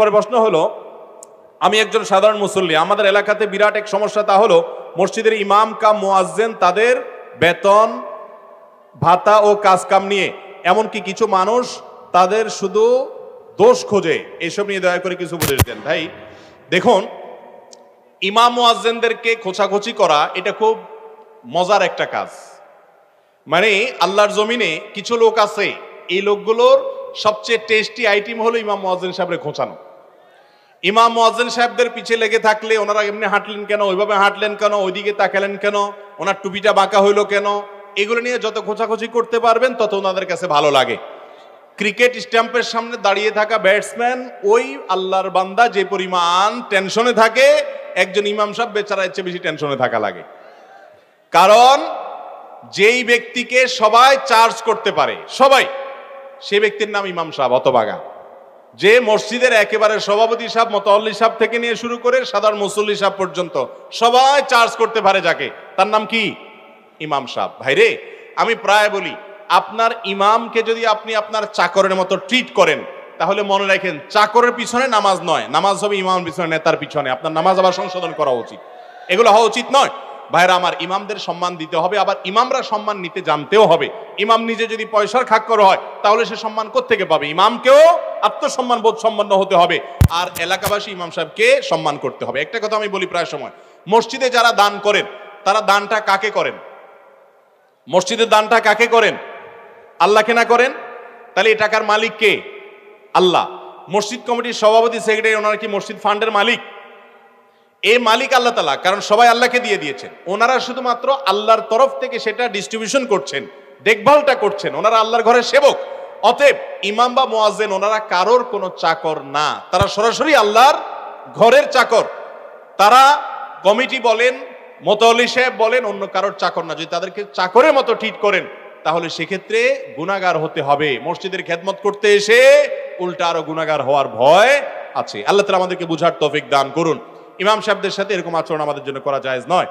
পরে প্রশ্ন হলো, আমি একজন সাধারণ মুসল্লি, আমাদের এলাকাতে বিরাট এক সমস্যা, তা হলো মসজিদের ইমাম কাম মুয়াজ্জিন তাদের বেতন ভাতা ও কাজ কাম নিয়ে, এমনকি কিছু মানুষ তাদের শুধু দোষ খোঁজে। এইসব নিয়ে দয়া করে কিছু উপদেশ দেন। ভাই দেখুন, ইমাম মুয়াজ্জিনদেরকে খোঁচাখুচি করা এটা খুব মজার একটা কাজ। মানে আল্লাহর জমিনে কিছু লোক আছে, এই লোকগুলোর সবচেয়ে টেস্টি আইটেম হলো ইমাম মুয়াজ্জিন সাহেবের খোঁচানো। ইমাম মুয়াজ্জিন সাহেবদের পিছে লেগে থাকলে ওনারা এমনি হাঁটলেন কেন, ওইভাবে হাঁটলেন কেন, ওইদিকে তাকালেন কেন, ওনার টুপিটা বাঁকা হইলো কেন, এগুলো নিয়ে যত খোঁচাখুচি করতে পারবেন তত ওনাদের কাছে ভালো লাগে। ক্রিকেট স্ট্যাম্পের সামনে দাঁড়িয়ে থাকা ব্যাটসম্যান ওই আল্লাহর বান্দা যে পরিমাণ টেনশনে থাকে, একজন ইমাম সাহেব বেচারা এর চেয়ে বেশি টেনশনে থাকা লাগে। কারণ যেই ব্যক্তিকে সবাই চার্জ করতে পারে, সবাই, সেই ব্যক্তির নাম ইমাম সাহেব হতভাগা। যে মসজিদের একেবারে সভাপতি সাহেব, মুতাওয়াল্লি সাহেব থেকে নিয়ে শুরু করে সাধারণ মুসল্লি সাহেব পর্যন্ত সবাই চার্জ করতে পারে যাকে, তার নাম কি? ইমাম সাহেব। ভাইরে, আমি প্রায় বলি, আপনার ইমামকে যদি আপনি আপনার চাকরের মতো ট্রিট করেন, তাহলে মনে রাখেন চাকরের পিছনে নামাজ নয়, নামাজ হবে ইমামের পিছনে, নেতার পিছনে। আপনার নামাজ আবার সংশোধন করা উচিত। এগুলো হওয়া উচিত নয়। ভাইরা আমার, ইমামদের সম্মান দিতে হবে, আবার ইমামরা সম্মান নিতে জানতেও হবে। ইমাম নিজে যদি পয়সার খাক্কর হয়, তাহলে সে সম্মান কোত্থেকে পাবে? ইমামকেও আত্মসম্মান বোধ সম্পন্ন হতে হবে, আর এলাকাবাসী ইমাম সাহেবকে সম্মান করতে হবে। একটা কথা আমি বলি প্রায় সময়, মসজিদে যারা দান করেন, তারা দানটা কাকে করেন? মসজিদের দানটা কাকে করেন? আল্লাহকে না করেন? তাহলে এই টাকার মালিক কে? আল্লাহ। মসজিদ কমিটির সভাপতি, সেক্রেটারি, ওনারা কি মসজিদ ফান্ডের মালিক? এই মালিক আল্লাহ তাআলা, কারণ সবাই আল্লাহকে দিয়ে দিয়েছেন। ওনারা শুধুমাত্র আল্লাহর তরফ থেকে সেটা ডিস্ট্রিবিউশন করছেন, দেখভালটা করছেন, ওনারা আল্লাহর ঘরের সেবক। অতএব ইমাম বা মুয়াজ্জিন ওনারা কারোর কোনো চাকর না, তারা সরাসরি আল্লাহর ঘরের চাকর। তারা কমিটি বলেন, মুতাওয়াল্লি সাহেব বলেন, অন্য কারোর চাকর না। যদি তাদেরকে চাকরের মতো ট্রিট করেন, তাহলে সেক্ষেত্রে গুনাহগার হতে হবে। মসজিদের খেদমত করতে এসে উল্টা আরো গুনাহগার হওয়ার ভয় আছে। আল্লাহ তাআলা আমাদেরকে বুঝার তৌফিক দান করুন। ইমাম সাহেবদের সাথে এরকম আচরণ আমাদের জন্য করা জায়েজ নয়।